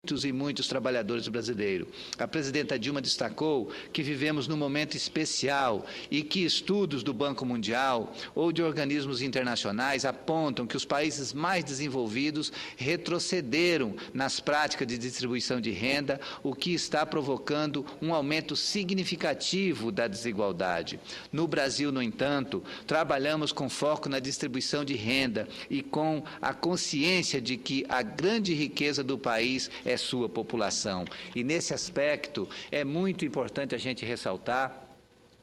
muitos e muitos trabalhadores brasileiros. A presidenta Dilma destacou que vivemos num momento especial e que estudos do Banco Mundial ou de organismos internacionais apontam que os países mais desenvolvidos retrocederam nas práticas de distribuição de renda, o que está provocando um aumento significativo da desigualdade. No Brasil, no entanto, trabalhamos com foco na distribuição de renda e com a consciência de que a grande riqueza do país é sua população. E, nesse aspecto, é muito importante a gente ressaltar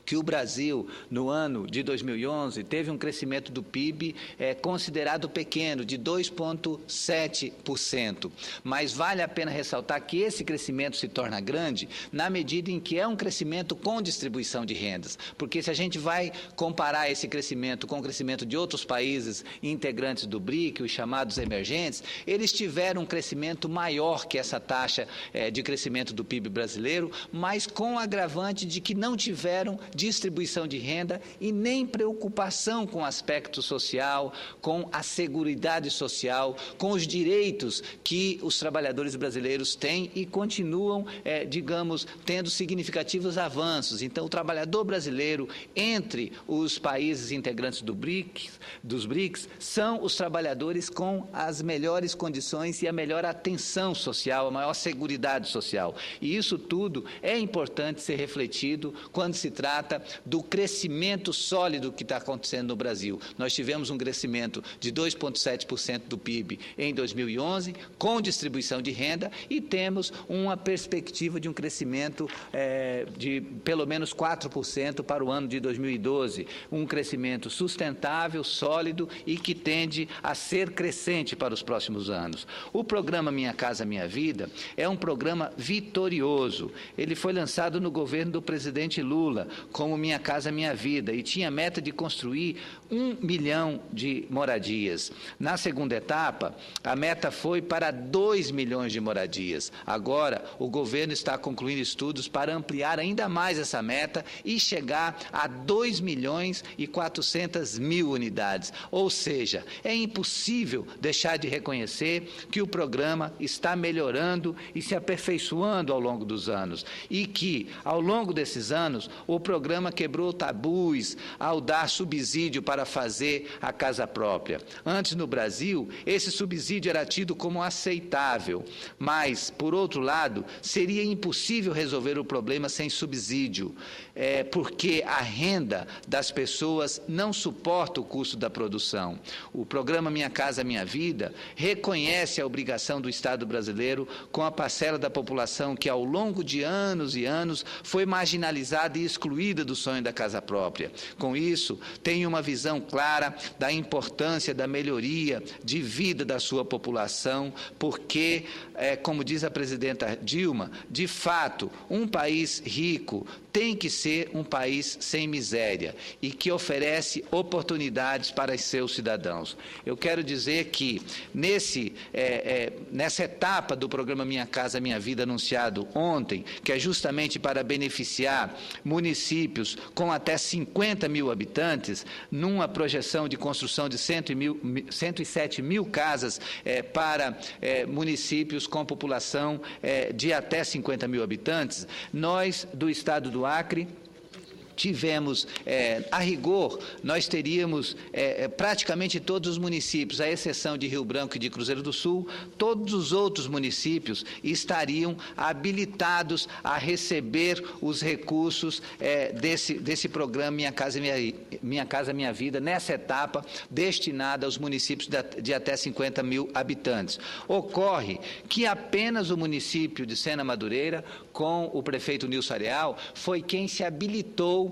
que o Brasil, no ano de 2011, teve um crescimento do PIB considerado pequeno, de 2,7%. Mas vale a pena ressaltar que esse crescimento se torna grande na medida em que é um crescimento com distribuição de rendas. Porque se a gente vai comparar esse crescimento com o crescimento de outros países integrantes do BRIC, os chamados emergentes, eles tiveram um crescimento maior que essa taxa de crescimento do PIB brasileiro, mas com o agravante de que não tiveram distribuição de renda e nem preocupação com o aspecto social, com a seguridade social, com os direitos que os trabalhadores brasileiros têm e continuam, digamos, tendo significativos avanços. Então, o trabalhador brasileiro, entre os países integrantes dos BRICS, são os trabalhadores com as melhores condições e a melhor atenção social, a maior seguridade social. E isso tudo é importante ser refletido quando se trata do crescimento sólido que está acontecendo no Brasil. Nós tivemos um crescimento de 2,7% do PIB em 2011, com distribuição de renda, e temos uma perspectiva de um crescimento de pelo menos 4% para o ano de 2012. Um crescimento sustentável, sólido e que tende a ser crescente para os próximos anos. O programa Minha Casa Minha Vida é um programa vitorioso. Ele foi lançado no governo do presidente Lula, como Minha Casa Minha Vida, e tinha a meta de construir 1 milhão de moradias. Na segunda etapa, a meta foi para 2 milhões de moradias. Agora, o governo está concluindo estudos para ampliar ainda mais essa meta e chegar a 2 milhões e 400 mil unidades. Ou seja, é impossível deixar de reconhecer que o programa está melhorando e se aperfeiçoando ao longo dos anos, e que, ao longo desses anos, o programa quebrou tabus ao dar subsídio para fazer a casa própria. Antes, no Brasil, esse subsídio era tido como aceitável, mas, por outro lado, seria impossível resolver o problema sem subsídio, porque a renda das pessoas não suporta o custo da produção. O programa Minha Casa Minha Vida reconhece a obrigação do Estado brasileiro com a parcela da população que, ao longo de anos e anos, foi marginalizada e excluída do sonho da casa própria. Com isso, tem uma visão clara da importância da melhoria de vida da sua população, porque, como diz a presidenta Dilma, de fato, um país rico tem que ser um país sem miséria e que oferece oportunidades para os seus cidadãos. Eu quero dizer que, nessa etapa do programa Minha Casa Minha Vida, anunciado ontem, que é justamente para beneficiar municípios com até 50 mil habitantes, numa projeção de construção de 107 mil casas para municípios com população de até 50 mil habitantes, nós, do Estado do Acre, tivemos, a rigor, nós teríamos praticamente todos os municípios, à exceção de Rio Branco e de Cruzeiro do Sul, todos os outros municípios estariam habilitados a receber os recursos desse programa Minha Casa Minha Vida, nessa etapa destinada aos municípios de até 50 mil habitantes. Ocorre que apenas o município de Sena Madureira, com o prefeito Nilson Areal, foi quem se habilitou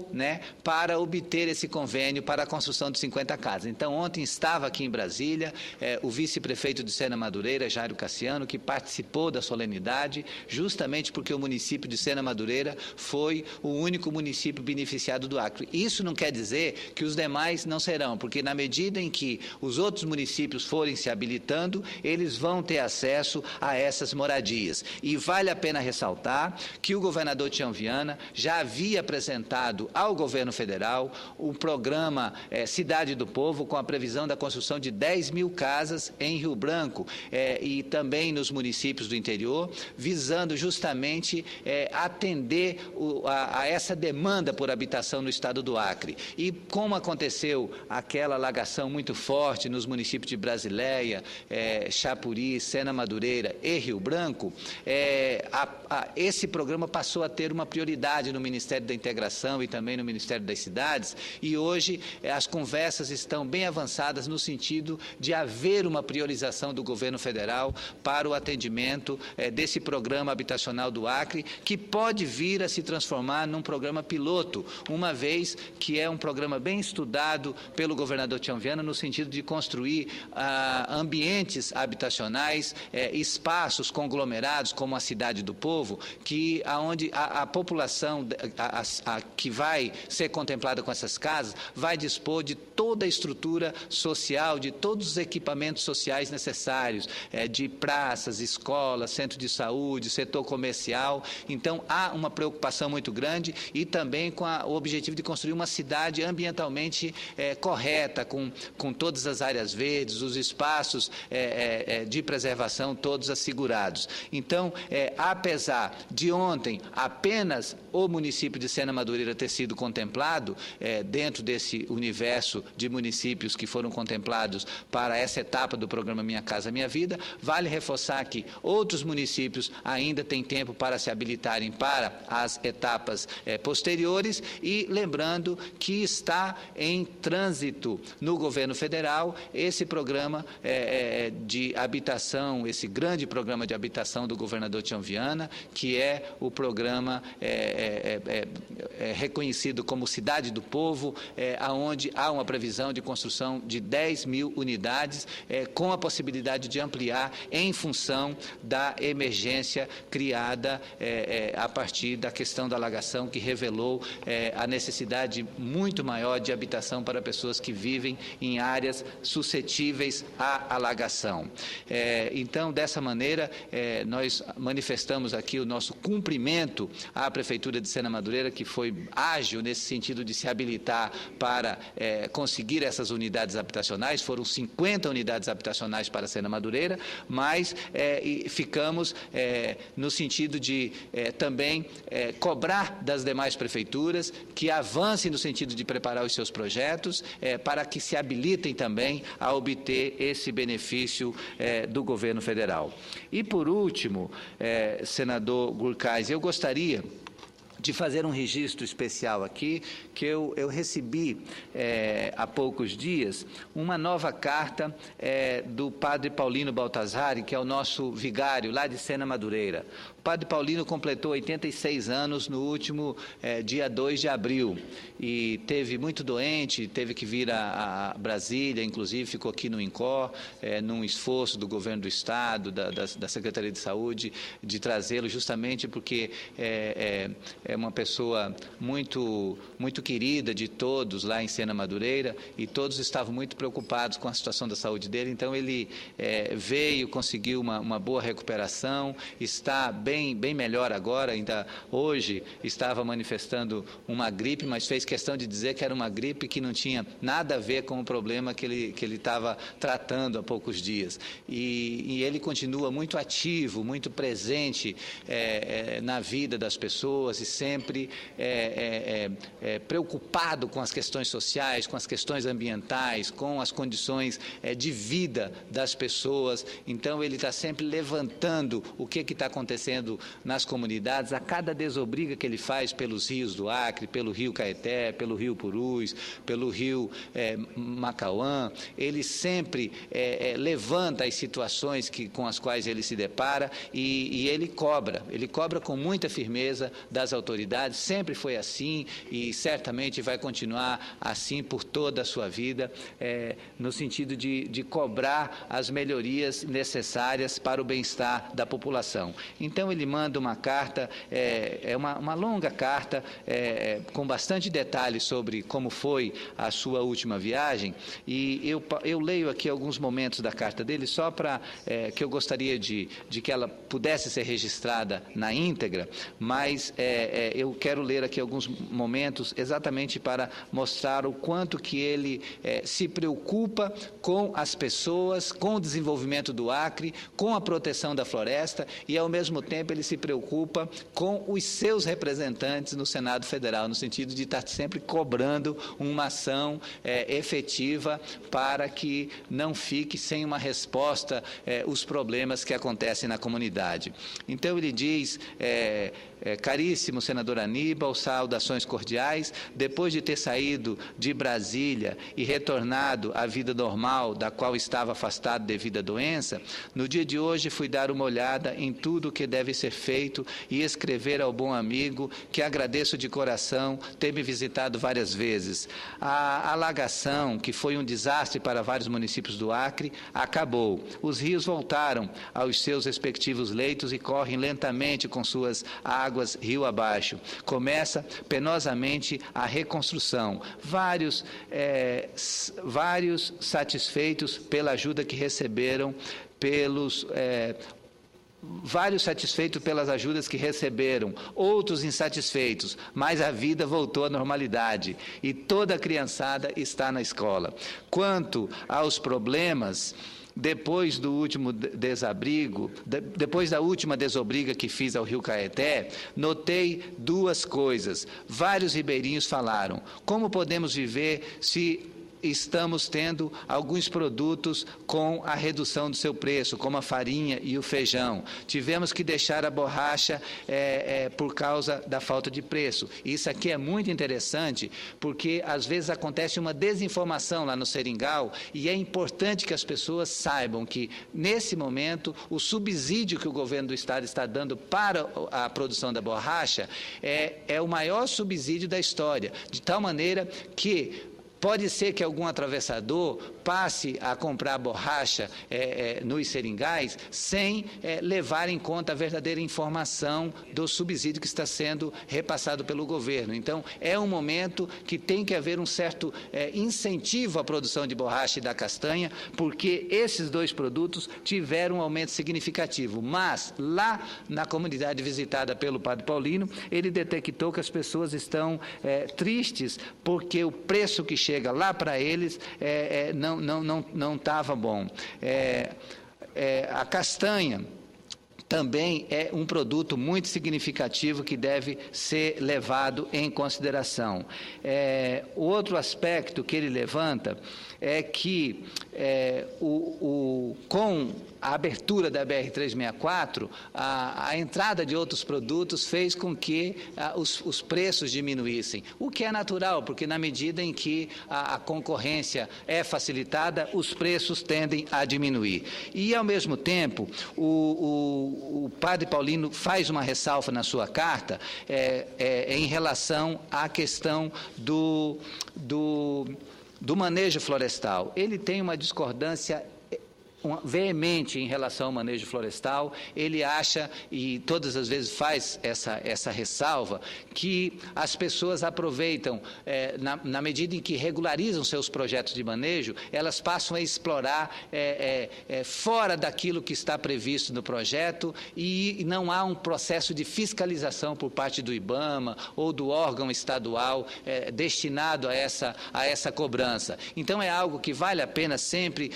para obter esse convênio para a construção de 50 casas. Então, ontem estava aqui em Brasília o vice-prefeito de Sena Madureira, Jairo Cassiano, que participou da solenidade, justamente porque o município de Sena Madureira foi o único município beneficiado do Acre. Isso não quer dizer que os demais não serão, porque na medida em que os outros municípios forem se habilitando, eles vão ter acesso a essas moradias. E vale a pena ressaltar que o governador Tião Viana já havia apresentado encaminhado ao governo federal o programa Cidade do Povo, com a previsão da construção de 10 mil casas em Rio Branco e também nos municípios do interior, visando justamente atender a essa demanda por habitação no estado do Acre. E como aconteceu aquela alagação muito forte nos municípios de Brasileia, Chapuri, Sena Madureira e Rio Branco, esse programa passou a ter uma prioridade no Ministério da Integração e também no Ministério das Cidades, e hoje as conversas estão bem avançadas no sentido de haver uma priorização do governo federal para o atendimento desse programa habitacional do Acre, que pode vir a se transformar num programa piloto, uma vez que é um programa bem estudado pelo governador Tião Viana, no sentido de construir ambientes habitacionais, espaços conglomerados, como a Cidade do Povo, onde a população que vai ser contemplada com essas casas vai dispor de toda a estrutura social, de todos os equipamentos sociais necessários, de praças, escolas, centro de saúde, setor comercial. Então, há uma preocupação muito grande e também com o objetivo de construir uma cidade ambientalmente correta, com todas as áreas verdes, os espaços de preservação todos assegurados. Então, apesar de ontem apenas o município de Sena Madureira ter sido contemplado, dentro desse universo de municípios que foram contemplados para essa etapa do programa Minha Casa Minha Vida, vale reforçar que outros municípios ainda têm tempo para se habilitarem para as etapas posteriores, e lembrando que está em trânsito no governo federal esse programa de habitação, esse grande programa de habitação do governador Tião Viana, que é o programa reconhecido como Cidade do Povo, aonde há uma previsão de construção de 10 mil unidades, com a possibilidade de ampliar em função da emergência criada a partir da questão da alagação, que revelou a necessidade muito maior de habitação para pessoas que vivem em áreas suscetíveis à alagação. Então, dessa maneira, nós manifestamos aqui o nosso cumprimento à Prefeitura de Sena Madureira, que foi ágil nesse sentido de se habilitar para conseguir essas unidades habitacionais. Foram 50 unidades habitacionais para Sena Madureira, mas ficamos no sentido de também cobrar das demais prefeituras que avancem no sentido de preparar os seus projetos para que se habilitem também a obter esse benefício do governo federal. E, por último, senador Gurkais, eu gostaria de fazer um registro especial aqui, que eu recebi há poucos dias uma nova carta do padre Paulino Baltazar, que é o nosso vigário lá de Sena Madureira. O padre Paulino completou 86 anos no último dia 2 de abril e teve muito doente, teve que vir a Brasília, inclusive ficou aqui no INCOR, num esforço do governo do Estado, da Secretaria de Saúde, de trazê-lo justamente porque é uma pessoa muito querida de todos lá em Sena Madureira, e todos estavam muito preocupados com a situação da saúde dele. Então ele veio, conseguiu uma boa recuperação, está bem melhor agora. Ainda hoje estava manifestando uma gripe, mas fez questão de dizer que era uma gripe que não tinha nada a ver com o problema que ele estava tratando há poucos dias. E ele continua muito ativo, muito presente na vida das pessoas, e sempre preocupado com as questões sociais, com as questões ambientais, com as condições de vida das pessoas. Então, ele está sempre levantando o que está acontecendo nas comunidades, a cada desobriga que ele faz pelos rios do Acre, pelo rio Caeté, pelo rio Purus, pelo rio Macauã. Ele sempre levanta as situações com as quais ele se depara, e ele cobra com muita firmeza das autoridades. Sempre foi assim e certamente vai continuar assim por toda a sua vida, no sentido de cobrar as melhorias necessárias para o bem-estar da população. Então, ele manda uma carta, uma longa carta, com bastante detalhes sobre como foi a sua última viagem, e eu leio aqui alguns momentos da carta dele, só para que eu gostaria de que ela pudesse ser registrada na íntegra, mas eu quero ler aqui alguns momentos exatamente para mostrar o quanto que ele se preocupa com as pessoas, com o desenvolvimento do Acre, com a proteção da floresta e, ao mesmo tempo, ele se preocupa com os seus representantes no Senado Federal, no sentido de estar sempre cobrando uma ação efetiva para que não fique sem uma resposta os problemas que acontecem na comunidade. Então, ele diz... caríssimo senador Aníbal, saudações cordiais. Depois de ter saído de Brasília e retornado à vida normal, da qual estava afastado devido à doença, no dia de hoje fui dar uma olhada em tudo o que deve ser feito e escrever ao bom amigo, que agradeço de coração ter me visitado várias vezes. A alagação, que foi um desastre para vários municípios do Acre, acabou. Os rios voltaram aos seus respectivos leitos e correm lentamente com suas águas rio abaixo. Começa penosamente a reconstrução. Vários satisfeitos pela ajuda que receberam vários satisfeitos pelas ajudas que receberam, outros insatisfeitos, mas a vida voltou à normalidade e toda a criançada está na escola. Quanto aos problemas, depois do último desabrigo, depois da última desobriga que fiz ao Rio Caeté, notei duas coisas. Vários ribeirinhos falaram: como podemos viver se estamos tendo alguns produtos com a redução do seu preço, como a farinha e o feijão? Tivemos que deixar a borracha por causa da falta de preço. Isso aqui é muito interessante, porque às vezes acontece uma desinformação lá no Seringal, e é importante que as pessoas saibam que, nesse momento, o subsídio que o governo do Estado está dando para a produção da borracha é o maior subsídio da história, de tal maneira que pode ser que algum atravessador passe a comprar borracha nos seringais sem levar em conta a verdadeira informação do subsídio que está sendo repassado pelo governo. Então, é um momento que tem que haver um certo incentivo à produção de borracha e da castanha, porque esses dois produtos tiveram um aumento significativo. Mas, lá na comunidade visitada pelo Padre Paulino, ele detectou que as pessoas estão tristes porque o preço que chega lá para eles não estava bom. A castanha também é um produto muito significativo que deve ser levado em consideração. O outro aspecto que ele levanta é que com a abertura da BR-364, a entrada de outros produtos fez com que os preços diminuíssem, o que é natural, porque na medida em que a concorrência é facilitada, os preços tendem a diminuir. E, ao mesmo tempo, o Padre Paulino faz uma ressalva na sua carta em relação à questão do manejo florestal. Ele tem uma discordância veemente em relação ao manejo florestal. Ele acha, e todas as vezes faz essa ressalva, que as pessoas aproveitam, na medida em que regularizam seus projetos de manejo, elas passam a explorar fora daquilo que está previsto no projeto, e não há um processo de fiscalização por parte do IBAMA ou do órgão estadual destinado a essa cobrança. Então, é algo que vale a pena sempre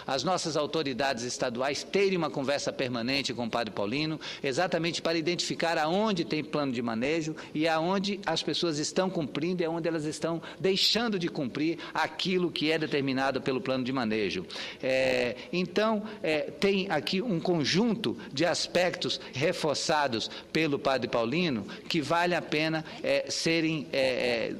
as nossas autoridades estaduais terem uma conversa permanente com o Padre Paulino, exatamente para identificar aonde tem plano de manejo e aonde as pessoas estão cumprindo e aonde elas estão deixando de cumprir aquilo que é determinado pelo plano de manejo. Então, tem aqui um conjunto de aspectos reforçados pelo Padre Paulino que vale a pena serem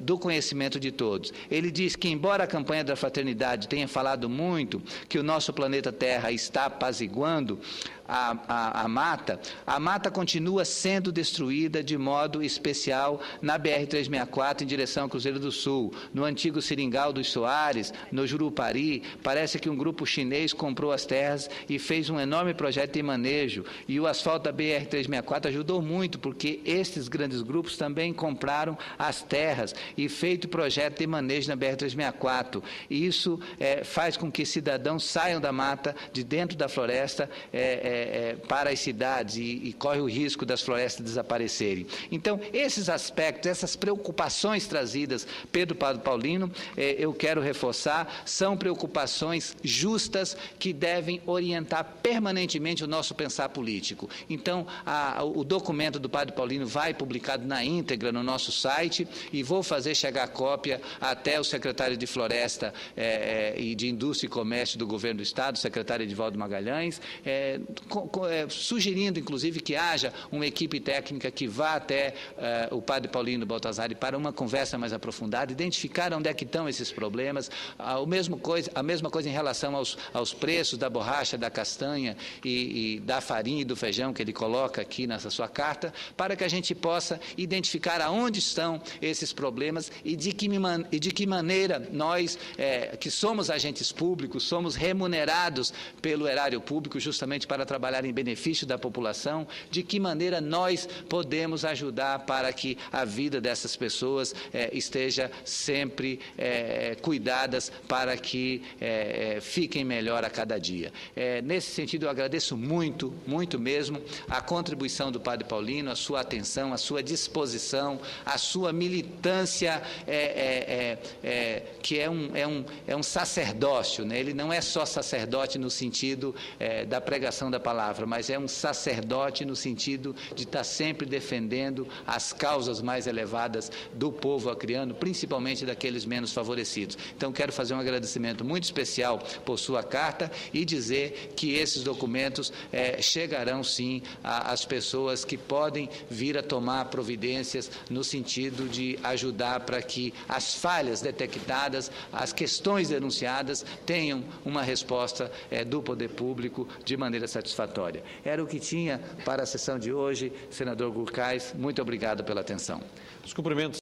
do conhecimento de todos. Ele diz que, embora a campanha da fraternidade tenha falado muito que o nosso planeta Terra está apaziguando a mata continua sendo destruída de modo especial na BR-364 em direção ao Cruzeiro do Sul, no antigo Seringal dos Soares, no Jurupari. Parece que um grupo chinês comprou as terras e fez um enorme projeto de manejo, e o asfalto da BR-364 ajudou muito, porque estes grandes grupos também compraram as terras e feito projeto de manejo na BR-364. Isso faz com que cidadãos saiam da mata, de dentro da floresta, para as cidades e corre o risco das florestas desaparecerem. Então, esses aspectos, essas preocupações trazidas pelo Padre Paulino, eu quero reforçar, são preocupações justas que devem orientar permanentemente o nosso pensar político. Então, o documento do Padre Paulino vai publicado na íntegra no nosso site e vou fazer chegar a cópia até o secretário de Floresta e de Indústria e Comércio do Governo do Estado, o secretário Edivaldo Magalhães, sugerindo, inclusive, que haja uma equipe técnica que vá até o Padre Paulino Baltazar para uma conversa mais aprofundada, identificar onde é que estão esses problemas, a mesma coisa em relação aos preços da borracha, da castanha e da farinha e do feijão que ele coloca aqui nessa sua carta, para que a gente possa identificar aonde estão esses problemas e de que maneira nós, que somos agentes públicos, somos remunerados pelo erário público justamente para trabalhar em benefício da população, de que maneira nós podemos ajudar para que a vida dessas pessoas esteja sempre cuidadas para que fiquem melhor a cada dia. Nesse sentido, eu agradeço muito, muito mesmo, a contribuição do Padre Paulino, a sua atenção, a sua disposição, a sua militância, que é um sacerdócio, né? Ele não é só sacerdote no sentido da pregação da palavra, mas é um sacerdote no sentido de estar sempre defendendo as causas mais elevadas do povo acreano, principalmente daqueles menos favorecidos. Então, quero fazer um agradecimento muito especial por sua carta e dizer que esses documentos chegarão, sim, às pessoas que podem vir a tomar providências no sentido de ajudar para que as falhas detectadas, as questões denunciadas, tenham uma resposta do poder público de maneira satisfatória. Era o que tinha para a sessão de hoje. Senador Gurkais, muito obrigado pela atenção. Os cumprimentos.